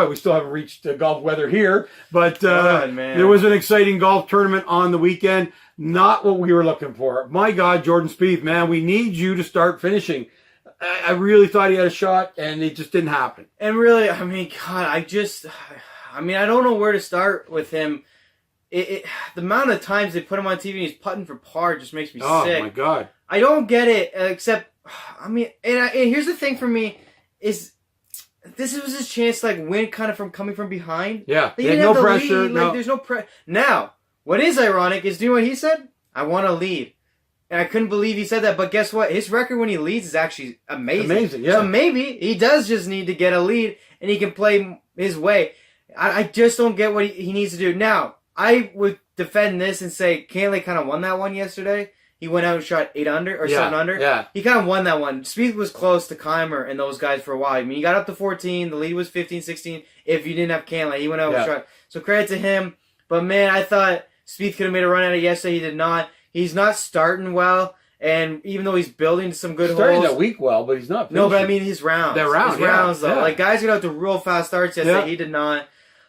boy, we still haven't reached golf weather here, but God, man. there was an exciting golf tournament on the weekend. Not what we were looking for. My God, Jordan Spieth, man, we need you to start finishing. I really thought he had a shot, and it just didn't happen. And really, I mean, God, I don't know where to start with him. The amount of times they put him on TV and he's putting for par just makes me sick. Oh, my God. I don't get it, except, and here's the thing for me, is this was his chance to, like, win kind of from coming from behind. Yeah, They he had didn't no have the pressure. lead. Like, there's no pressure. Now, what is ironic is, do you know what he said? I want to lead. And I couldn't believe he said that, but guess what? His record when he leads is actually amazing. Amazing, yeah. So maybe he does just need to get a lead, and he can play his way. I just don't get what he needs to do. Now, I would defend this and say Cantlay kind of won that one yesterday. He went out and shot 8 under or 7 under. Yeah. He kind of won that one. Spieth was close to Keimer and those guys for a while. I mean, he got up to 14. The lead was 15, 16. If you didn't have Cantlay, he went out and shot. So credit to him. But, man, I thought Spieth could have made a run at it yesterday. He did not. He's not starting well. And even though he's building some good starting holes. that week well, but he's not finishing. No, but I mean his rounds. Their rounds, his rounds, though. Yeah. Like, guys got out to real fast starts yesterday. Yeah. He did not.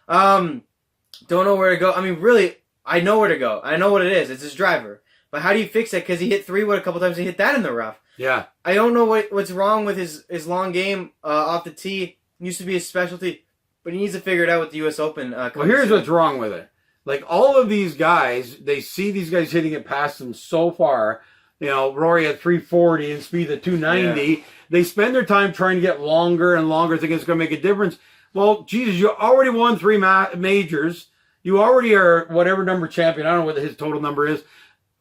Don't know where to go. I mean, really, I know where to go. I know what it is. It's his driver. But how do you fix that? Because he hit 3-wood a couple times. He hit that in the rough. Yeah. I don't know what's wrong with his long game off the tee. It used to be his specialty. But he needs to figure it out with the U.S. Open. Well, here's what's wrong with it. Like, all of these guys, they see these guys hitting it past them so far. You know, Rory at 340 and Spieth at 290. Yeah. They spend their time trying to get longer and longer, thinking it's going to make a difference. Well, Jesus, you already won 3 majors. You already are whatever number champion. I don't know what his total number is.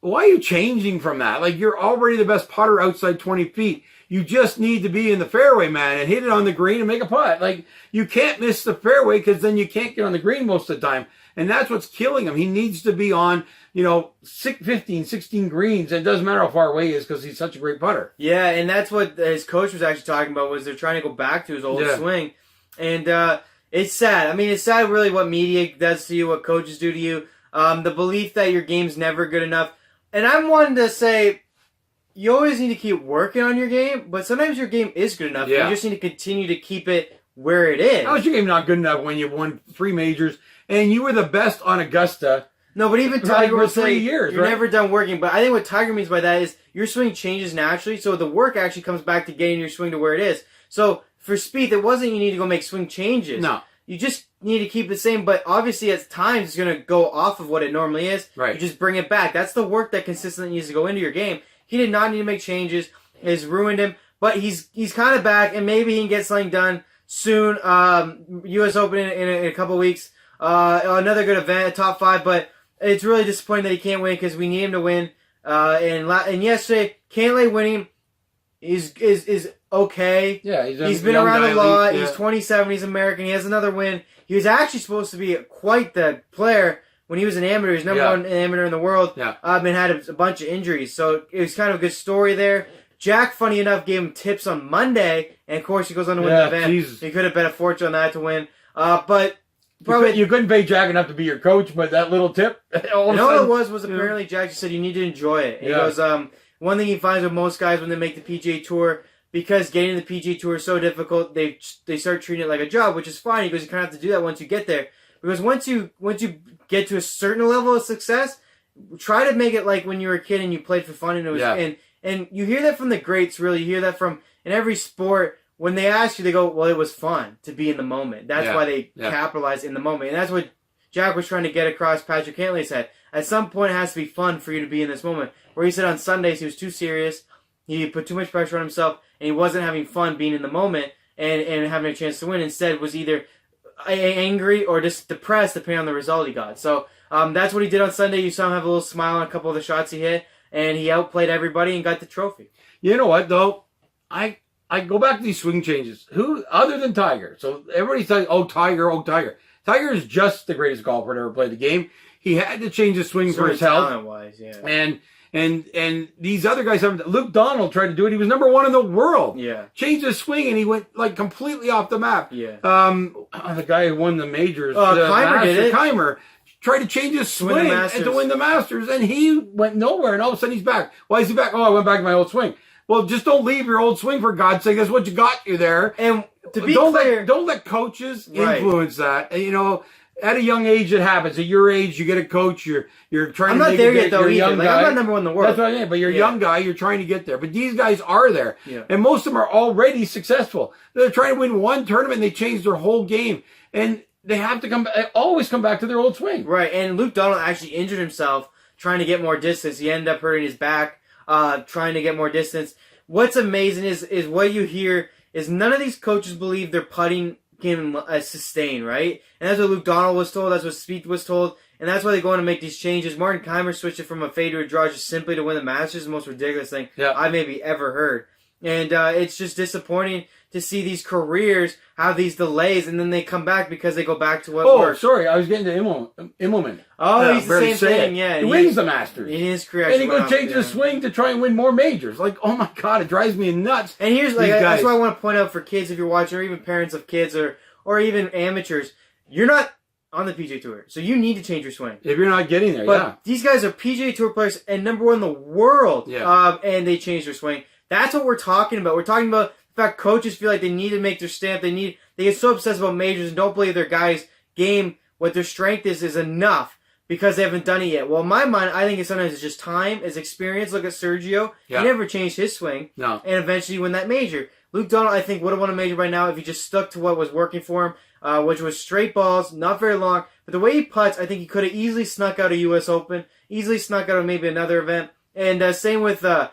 Why are you changing from that? Like, you're already the best putter outside 20 feet. You just need to be in the fairway, man, and hit it on the green and make a putt. Like, you can't miss the fairway because then you can't get on the green most of the time. And that's what's killing him. He needs to be on, 15, 16 greens. And it doesn't matter how far away he is because he's such a great putter. Yeah, and that's what his coach was actually talking about, was they're trying to go back to his old swing. And it's sad. I mean, it's sad really what media does to you, what coaches do to you. The belief that your game's never good enough. And I'm one to say, you always need to keep working on your game, but sometimes your game is good enough. Yeah. You just need to continue to keep it where it is. How is your game not good enough when you won 3 majors and you were the best on Augusta? No, but even Tiger will say 3 years, you're never done working. But I think what Tiger means by that is your swing changes naturally, so the work actually comes back to getting your swing to where it is. So for Spieth, it wasn't you need to go make swing changes. No. You just need to keep the same, but obviously at times it's going to go off of what it normally is. Right. You just bring it back. That's the work that consistently needs to go into your game. He did not need to make changes. It's ruined him, but he's kind of back, and maybe he can get something done soon. U.S. Open in a couple weeks. Another good event, top 5, but it's really disappointing that he can't win because we need him to win. And yesterday, Cantlay winning is okay. Yeah, he's been around a lot. Yeah. He's 27. He's American. He has another win. He was actually supposed to be quite the player when he was an amateur. He's number 1 amateur in the world. Yeah. And had a bunch of injuries. So it was kind of a good story there. Jack, funny enough, gave him tips on Monday, and of course he goes on to win the event. Jesus. He could have bet a fortune on that to win. But probably you couldn't pay Jack enough to be your coach, but that little tip. What it was apparently Jack just said you need to enjoy it. He goes, one thing he finds with most guys when they make the PGA Tour, because getting the PGA Tour is so difficult, they start treating it like a job, which is fine. He goes, you kind of have to do that once you get there. Because once you get to a certain level of success, try to make it like when you were a kid and you played for fun and it was and you hear that from the greats, really. You hear that from in every sport. When they ask you, they go, well, it was fun to be in the moment. That's why they capitalize in the moment. And that's what Jack was trying to get across Patrick Cantlay's head. At some point, it has to be fun for you to be in this moment. Where he said on Sundays he was too serious, he put too much pressure on himself, and he wasn't having fun being in the moment and having a chance to win. Instead, was either angry or just depressed, depending on the result he got. So that's what he did on Sunday. You saw him have a little smile on a couple of the shots he hit, and he outplayed everybody and got the trophy. You know what, though? I go back to these swing changes. Who, other than Tiger? So everybody's saying, oh, Tiger. Tiger is just the greatest golfer to ever play the game. He had to change his swing for his health. Talent-wise, yeah. And these other guys haven't. Luke Donald tried to do it. He was number 1 in the world. Yeah. Changed his swing and he went like completely off the map. Yeah. The guy who won the majors, Keimer did it. Keimer tried to change his swing and to win the Masters, and he went nowhere. And all of a sudden he's back. Why is he back? Oh, I went back to my old swing. Well, just don't leave your old swing, for God's sake. That's what you got you there. And to be don't clear, don't let coaches influence that. And, you know, at a young age, it happens. At your age, you get a coach. You're trying. I'm to not make there it yet, though. You're a young Either. guy. I'm not number one in the world. That's what I mean. But you're a young guy. You're trying to get there. But these guys are there, Yeah. and most of them are already successful. They're trying to win one tournament. And they change their whole game, and they have to always come back to their old swing. Right. And Luke Donald actually injured himself trying to get more distance. He ended up hurting his back, trying to get more distance. What's amazing is what you hear is none of these coaches believe their putting can sustain, right? And that's what Luke Donald was told. That's what Spieth was told. And that's why they go on to make these changes. Martin Keimer switched it from a fade to a draw just simply to win the Masters. The most ridiculous thing I maybe ever heard. And it's just disappointing to see these careers have these delays, and then they come back because they go back to what works. Sorry, I was getting to Immelman. Oh, he's the same thing, yeah. He wins the Masters. In his career, and he goes change his swing to try and win more majors. Like, oh my God, it drives me nuts. And here's that's what I want to point out for kids if you're watching, or even parents of kids, or even amateurs. You're not on the PGA Tour, so you need to change your swing. If you're not getting there, but these guys are PGA Tour players and number one in the world, and they change their swing. That's what we're talking about. We're talking about the fact coaches feel like they need to make their stamp. They get so obsessed about majors and don't believe their guys' game, what their strength is enough because they haven't done it yet. Well, in my mind, I think sometimes it's just time, it's experience. Look at Sergio. Yeah. He never changed his swing. No. And eventually win that major. Luke Donald, I think, would have won a major right now if he just stuck to what was working for him, which was straight balls, not very long. But the way he putts, I think he could have easily snuck out a U.S. Open, easily snuck out of maybe another event. And same with Spieth.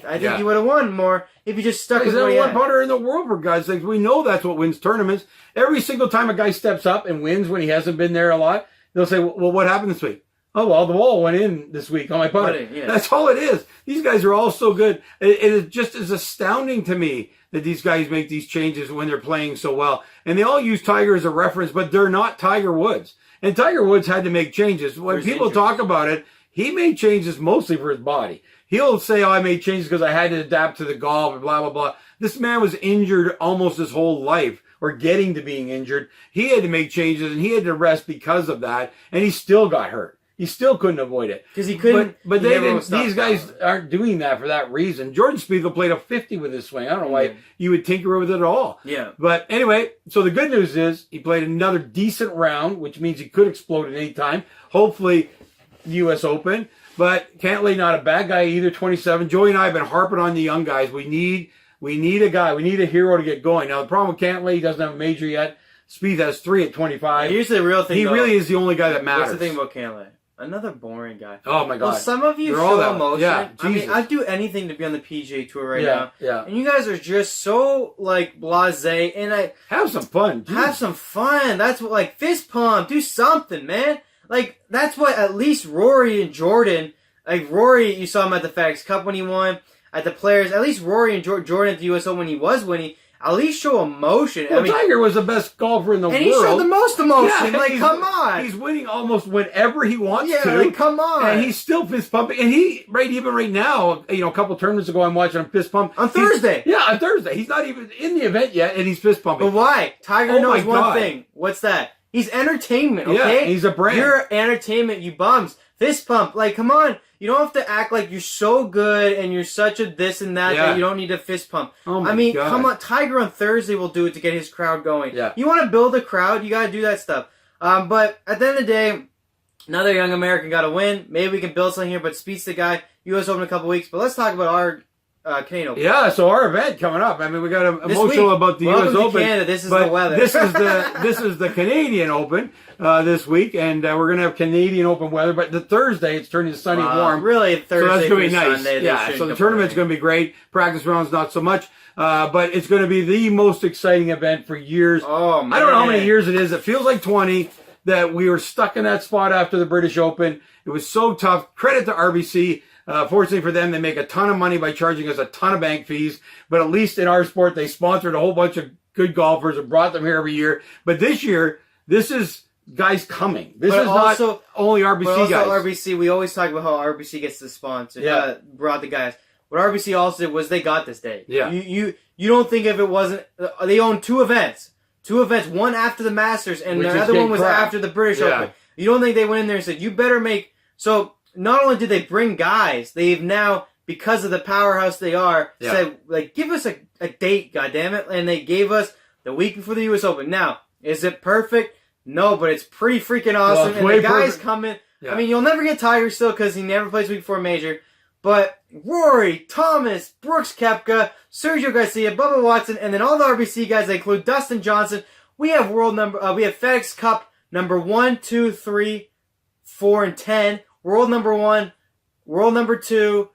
I think he would have won more if he just stuck with what he had. He's the one putter in the world, for God's sake. We know that's what wins tournaments. Every single time a guy steps up and wins when he hasn't been there a lot, they'll say, well, what happened this week? Oh, well, the ball went in this week on my putter. That's all it is. These guys are all so good. It just is astounding to me that these guys make these changes when they're playing so well. And they all use Tiger as a reference, but they're not Tiger Woods. And Tiger Woods had to make changes. When people talk about it, he made changes mostly for his body. He'll say, I made changes because I had to adapt to the golf and blah, blah, blah. This man was injured almost his whole life, or getting to being injured. He had to make changes and he had to rest because of that. And he still got hurt. He still couldn't avoid it. Because he couldn't. But they didn't, these guys aren't doing that for that reason. Jordan Spieth played a 50 with his swing. I don't know why you would tinker with it at all. Yeah. But anyway, so the good news is he played another decent round, which means he could explode at any time. Hopefully, the U.S. Open. But Cantlay, not a bad guy either, 27. Joey and I have been harping on the young guys. We need a guy. We need a hero to get going. Now, the problem with Cantlay, he doesn't have a major yet. Spieth has 3 at 25. Here's the real thing, He really is the only guy that matters. What's the thing about Cantlay? Another boring guy. Oh, my God. Well, some of you show emotion. Yeah, I mean, I'd do anything to be on the PGA Tour right now. Yeah. And you guys are just so, blasé. And have some fun. Geez. Have some fun. That's what, fist pump. Do something, man. That's what at least Rory and Jordan, Rory, you saw him at the FedEx Cup when he won. At the Players, at least Rory and Jordan at the US Open when he was winning, at least show emotion. Well, Tiger was the best golfer in the world. And he showed the most emotion. Yeah, come on. He's winning almost whenever he wants to. Yeah, come on. And he's still fist pumping. And even right now, a couple tournaments ago, I'm watching him fist pump. On Thursday. On Thursday. He's not even in the event yet, and he's fist pumping. But why? Tiger knows one thing. What's that? He's entertainment, okay? Yeah, he's a brand. You're entertainment, you bums. Fist pump. Come on. You don't have to act like you're so good and you're such a this and that that you don't need a fist pump. Oh my God. Come on. Tiger on Thursday will do it to get his crowd going. Yeah. You want to build a crowd, you got to do that stuff. But at the end of the day, another young American got to win. Maybe we can build something here, but Spieth's the guy. U.S. Open in a couple weeks. But let's talk about our Canadian Open. Yeah, so our event coming up. I mean, we got emotional about the U.S. Open. Canada. This is the weather. this is the Canadian Open this week, and we're going to have Canadian Open weather. But the Thursday, it's turning sunny, warm. Really, Thursday. So that's going to be nice. Sunday, so the tournament's going to be great. Practice rounds not so much, but it's going to be the most exciting event for years. Oh man! I don't know how many years it is. It feels like 20. That we were stuck in that spot after the British Open. It was so tough. Credit to RBC. Fortunately for them, they make a ton of money by charging us a ton of bank fees. But at least in our sport, they sponsored a whole bunch of good golfers and brought them here every year. But this year, this is guys coming. This is not only RBC but guys. RBC, we always talk about how RBC gets the sponsor. Brought the guys. What RBC also did was they got this day. Yeah. You don't think if it wasn't... They own 2 events. 2 events. One after the Masters and the other one was after the British Open. You don't think they went in there and said, you better make... So... Not only did they bring guys, they've now because of the powerhouse they are, Yeah. said, like, give us a date, goddammit. And they gave us the week before the U.S. Open. Now, is it perfect? No, but it's pretty freaking awesome. it's And way the guy's perfect. coming. Yeah. I mean, you'll never get Tiger still because he never plays week 4 major. But Rory, Thomas, Brooks Koepka, Sergio Garcia, Bubba Watson, and then all the RBC guys that include Dustin Johnson. We have we have FedEx Cup number 1, 2, 3, 4, and 10. World number 1, world number 2.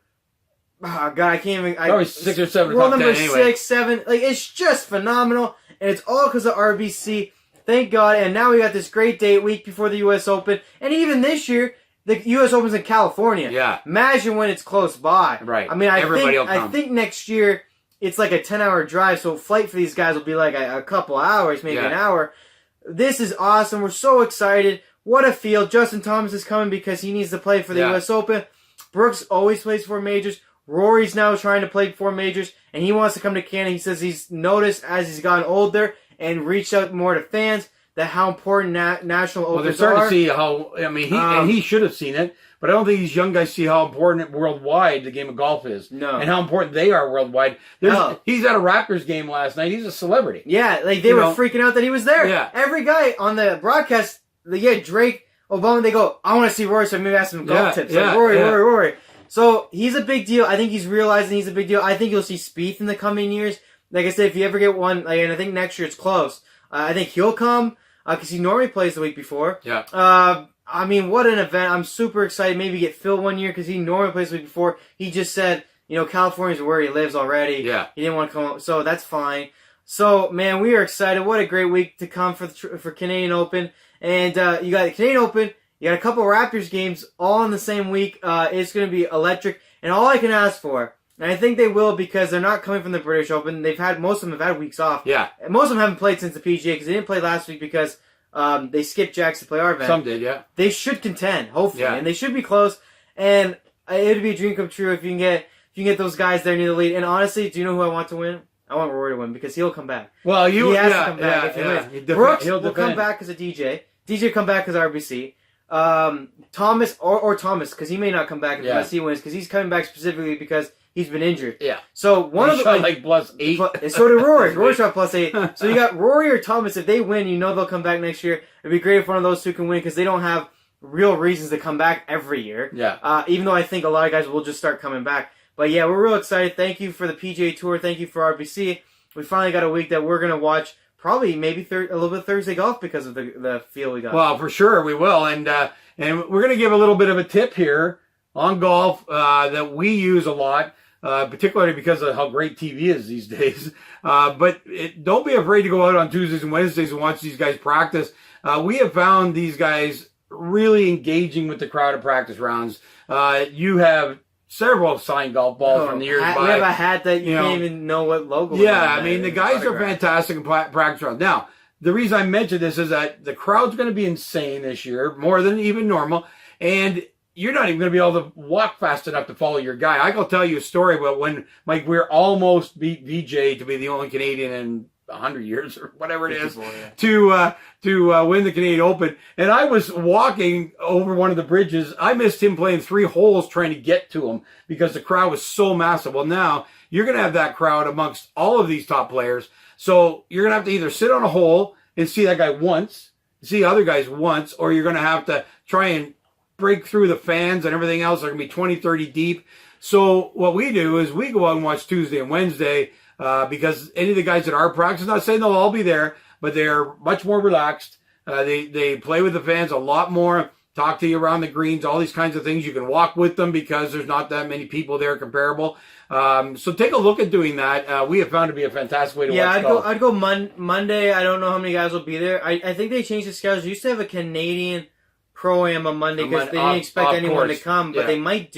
Oh, God, I can't even. Probably 6 or 7. World top number 10 anyway. 6, 7. Like, it's just phenomenal. And it's all because of RBC. Thank God. And now we got this great date week before the U.S. Open. And even this year, the U.S. Open's in California. Yeah. Imagine when it's close by. Right. I mean, Everybody will come. I think next year it's like a 10-hour drive, so flight for these guys will be like a couple hours, maybe an hour. This is awesome. We're so excited. What a field. Justin Thomas is coming because he needs to play for the U.S. Open. Brooks always plays 4 majors. Rory's now trying to play 4 majors, and he wants to come to Canada. He says he's noticed as he's gotten older and reached out more to fans that how important national opens are. Well, they're starting to see how. I mean, and he should have seen it, but I don't think these young guys see how important worldwide the game of golf is. No. And how important they are worldwide. He's at a Raptors game last night. He's a celebrity. Yeah, like they were freaking out that he was there. Yeah. Every guy on the broadcast, Drake, Obama, they go, I want to see Rory, so maybe ask him golf tips. Like, Rory. So he's a big deal. I think he's realizing he's a big deal. I think you'll see Spieth in the coming years. Like I said, if you ever get one, and I think next year it's close, I think he'll come. Because he normally plays the week before. Yeah. I mean, what an event. I'm super excited. Maybe get Phil one year because he normally plays the week before. He just said, California's where he lives already. Yeah. He didn't want to come, so that's fine. So, man, we are excited. What a great week to come for Canadian Open. And you got the Canadian Open. You got a couple Raptors games all in the same week. It's going to be electric. And all I can ask for, and I think they will because they're not coming from the British Open. Most of them have had weeks off. Yeah. Most of them haven't played since the PGA because they didn't play last week because they skipped Jacks to play our event. Some did, yeah. They should contend, hopefully, Yeah. and they should be close. And it'd be a dream come true if you can get those guys there near the lead. And honestly, do you know who I want to win? I want Rory to win because he'll come back. Well, he has to come back if he wins. Brooks will come back as a DJ. DJ will come back as RBC. Thomas or Thomas because he may not come back unless he wins because he's coming back specifically because he's been injured. Yeah. So one of them like +8. So did Rory. Rory shot +8. So you got Rory or Thomas. If they win, they'll come back next year. It'd be great if one of those two can win because they don't have real reasons to come back every year. Yeah. Even though I think a lot of guys will just start coming back. But yeah, we're real excited. Thank you for the PGA Tour. Thank you for RBC. We finally got a week that we're gonna watch. Probably maybe a little bit Thursday golf because of the feel we got. Well, for sure we will, and we're going to give a little bit of a tip here on golf that we use a lot, particularly because of how great TV is these days. But don't be afraid to go out on Tuesdays and Wednesdays and watch these guys practice. We have found these guys really engaging with the crowd at practice rounds. You have several signed golf balls from the years by. We have a hat that you can't even know what logo. Yeah, I mean the guys are fantastic in practice rounds. Now, the reason I mentioned this is that the crowd's going to be insane this year, more than even normal, and you're not even going to be able to walk fast enough to follow your guy. I can tell you a story about when Mike Weir almost beat VJ to be the only Canadian in 100 years or whatever it is to win the Canadian Open. And I was walking over one of the bridges. I missed him playing 3 holes trying to get to him because the crowd was so massive. Well, now you're going to have that crowd amongst all of these top players. So you're going to have to either sit on a hole and see that guy once, see other guys once, or you're going to have to try and break through the fans and everything else. They're going to be 20, 30 deep. So what we do is we go out and watch Tuesday and Wednesday because any of the guys at our practice, not saying they'll all be there, but they're much more relaxed. They play with the fans a lot more, talk to you around the greens, all these kinds of things. You can walk with them because there's not that many people there comparable. So take a look at doing that. We have found to be a fantastic way to watch golf. I'd go Monday. I don't know how many guys will be there. I think they changed the schedule. They used to have a Canadian Pro-Am on Monday because they didn't expect anyone to come, but they might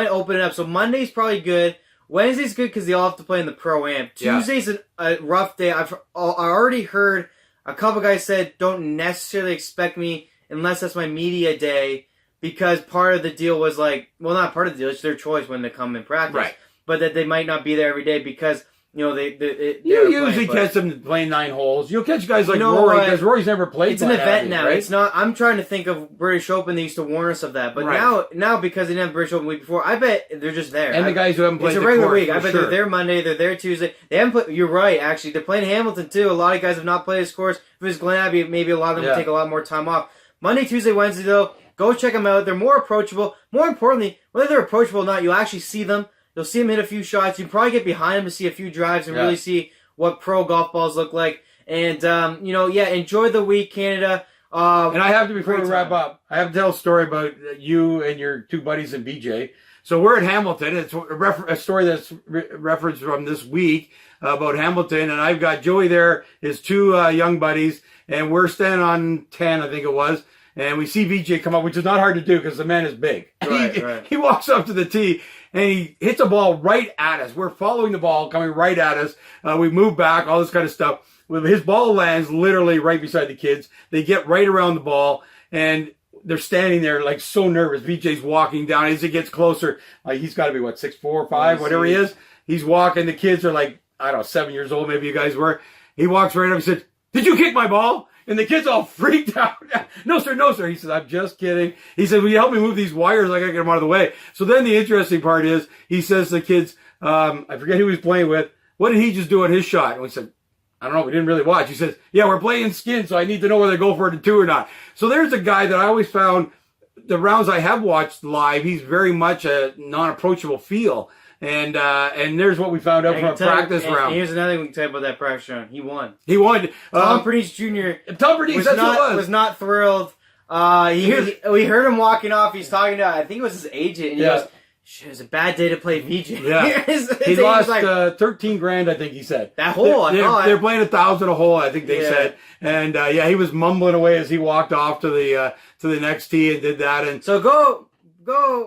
open it up. So Monday's probably good. Wednesday's good because they all have to play in the Pro-Am. Tuesday's a rough day. I already heard a couple guys said don't necessarily expect me unless that's my media day because part of the deal was not part of the deal. It's their choice when to come and practice. Right. But that they might not be there every day because You usually catch them playing 9 holes. You'll catch guys like Rory, because Rory's never played. It's an event now. Right? It's not. I'm trying to think of British Open. They used to warn us of that, but now because they didn't have British Open week before, I bet they're just there. And the guys who haven't played, it's a regular week. I bet they're there Monday. They're there Tuesday. They haven't played. You're right. Actually, they're playing Hamilton too. A lot of guys have not played this course. If it was Glen Abbey, maybe a lot of them would take a lot more time off. Monday, Tuesday, Wednesday though, go check them out. They're more approachable. More importantly, whether they're approachable or not, you'll actually see them. You'll see them hit a few shots. You probably get behind them to see a few drives and really see what pro golf balls look like. And, enjoy the week, Canada. And I have to, before we wrap up, I have to tell a story about you and your 2 buddies in BJ. So we're at Hamilton. It's a story that's referenced from this week about Hamilton. And I've got Joey there, his 2 young buddies, and we're standing on 10, I think it was. And we see BJ come up, which is not hard to do because the man is big. He walks up to the tee and he hits a ball right at us. We're following the ball coming right at us. We move back, all this kind of stuff. His ball lands literally right beside the kids. They get right around the ball and they're standing there like so nervous. BJ's walking down as it gets closer. Like he's got to be 6'4" or 5", whatever he is. He's walking. The kids are like, I don't know, 7 years old. Maybe you guys were. He walks right up and says, "Did you kick my ball?" And the kid's all freaked out. No, sir, no, sir. He says, "I'm just kidding." He said, "Will you help me move these wires? I got to get them out of the way." So then the interesting part is, he says to the kids, I forget who he was playing with, "What did he just do on his shot?" And we said, "I don't know. We didn't really watch." He says, "Yeah, we're playing skin, so I need to know whether to go for it in 2 or not." So there's a guy that I always found, the rounds I have watched live, he's very much a non-approachable feel. And there's what we found out from a practice round. Here's another thing we can tell you about that practice round. He won. Tom Pernice Jr. Tom Pernice, that's what it was. Was not thrilled. We heard him walking off. He's talking to, I think it was his agent. And he goes, "Shit, it was a bad day to play VJ." Yeah. He lost $13,000, I think he said. That hole, they're playing 1,000 a hole, I think they said. And he was mumbling away as he walked off to the next tee and did that. And so go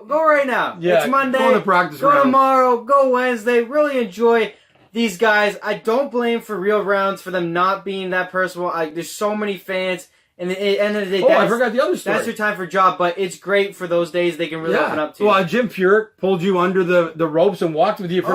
right now. Yeah, it's Monday. Go to practice Go round. tomorrow. Go Wednesday. Really enjoy these guys. I don't blame for real rounds for them not being that personal. There's so many fans. And at the end of the day, I forgot the other story. That's your time for job, but it's great for those days they can really open up to you. Well, Jim Furyk pulled you under the ropes and walked with you for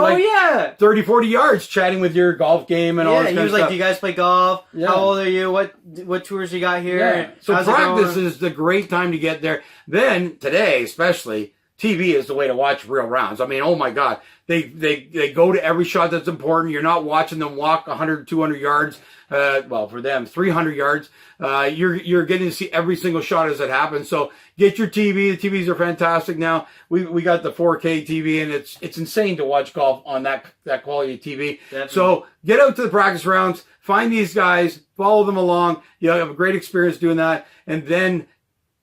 30, 40 yards, chatting with your golf game and all that kind of stuff. He was like, "Do you guys play golf? Yeah. How old are you? What tours you got here?" Yeah. So practice is the great time to get there. Then, today especially, TV is the way to watch real rounds. I mean, oh my God. They go to every shot that's important. You're not watching them walk 100, 200 yards. For them, 300 yards. You're getting to see every single shot as it happens. So get your TV. The TVs are fantastic now. We got the 4K TV, and it's insane to watch golf on that quality of TV. Definitely. So get out to the practice rounds. Find these guys. Follow them along. You'll have a great experience doing that. And then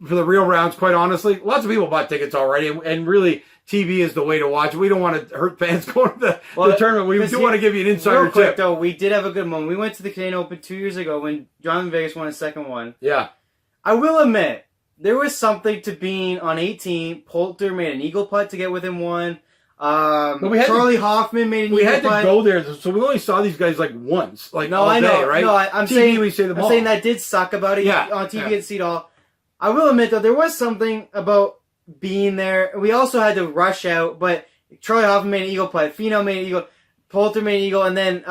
for the real rounds, quite honestly, lots of people bought tickets already, and really, TV is the way to watch. We don't want to hurt fans going to the tournament. We do want to give you an insider real quick, tip. Though, we did have a good one. We went to the Canadian Open 2 years ago when Jonathan Vegas won his second one. Yeah. I will admit, there was something to being on 18. Poulter made an eagle putt to get within one. Charlie Hoffman made an eagle putt. We had to go there, so we only saw these guys like once. Like no, all I know. day, right? No, I'm TV, saying, we see them all. I'm saying that did suck about it. Yeah. On TV and see it all. I will admit, though, there was something about being there. We also had to rush out, but Charlie Hoffman made an eagle putt. Finau made an eagle. Poulter made an eagle, and then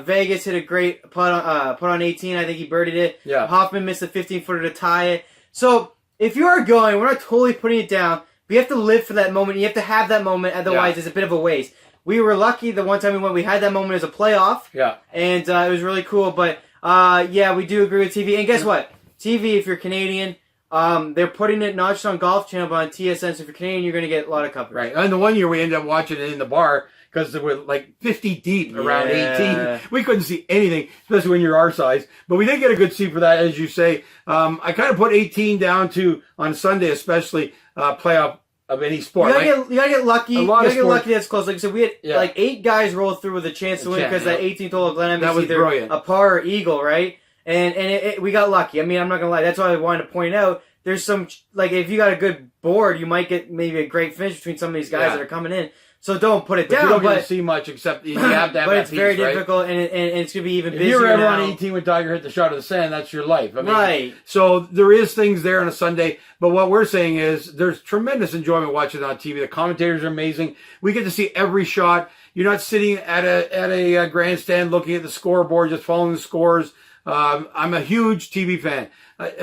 Vegas hit a great putt on 18. I think he birdied it. Yeah. Hoffman missed a 15-footer to tie it. So if you are going, we're not totally putting it down, but you have to live for that moment. You have to have that moment, otherwise it's a bit of a waste. We were lucky the one time we went, we had that moment as a playoff. Yeah. And it was really cool. But we do agree with TV. And guess what? TV, if you're Canadian, they're putting it not just on Golf Channel, but on TSN. So if you're Canadian, you're going to get a lot of coverage. Right. And the one year we ended up watching it in the bar because there were like 50 deep around 18. We couldn't see anything, especially when you're our size. But we did get a good seat for that, as you say. I kind of put 18 down to, on Sunday especially, playoff of any sport. You gotta get lucky. You gotta get lucky that's close. Like I said, we had like 8 guys roll through with a chance to win because that 18th hole of Glen Abbey was either a par or eagle, right? And we got lucky. I mean, I'm not gonna lie. That's why I wanted to point out there's some, like, if you got a good board, you might get maybe a great finish between some of these guys that are coming in. So don't put it down. You don't get to see much except you have to have but that it's very piece, right? difficult, and it's going to be even busier. If you were ever now. on 18 with Tiger hit the shot of the sand, that's your life. I mean, right. So there is things there on a Sunday, but what we're saying is there's tremendous enjoyment watching it on TV. The commentators are amazing. We get to see every shot. You're not sitting at a grandstand looking at the scoreboard, just following the scores. I'm a huge TV fan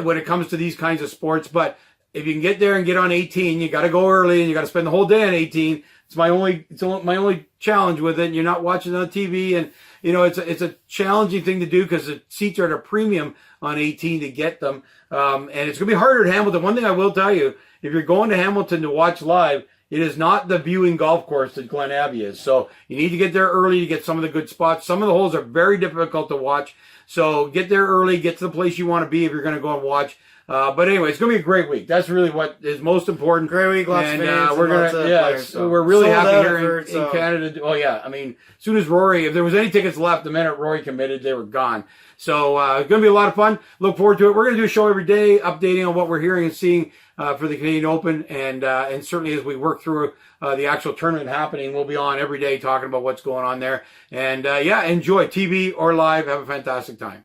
when it comes to these kinds of sports, but if you can get there and get on 18, you got to go early and you got to spend the whole day on 18. It's my only challenge with it. You're not watching it on TV, and it's a challenging thing to do because the seats are at a premium on 18 to get them, and it's going to be harder at Hamilton. One thing I will tell you, if you're going to Hamilton to watch live, it is not the viewing golf course that Glen Abbey is. So you need to get there early to get some of the good spots. Some of the holes are very difficult to watch, so get there early, get to the place you want to be if you're going to go and watch. But anyway, it's going to be a great week. That's really what is most important. Great week, lots of fans, we're lots of players. So. We're really Sold happy out here in Canada. Oh yeah, I mean, as soon as Rory, if there was any tickets left, the minute Rory committed, they were gone. So it's going to be a lot of fun. Look forward to it. We're going to do a show every day, updating on what we're hearing and seeing for the Canadian Open, and certainly as we work through the actual tournament happening, we'll be on every day talking about what's going on there. And enjoy TV or live. Have a fantastic time.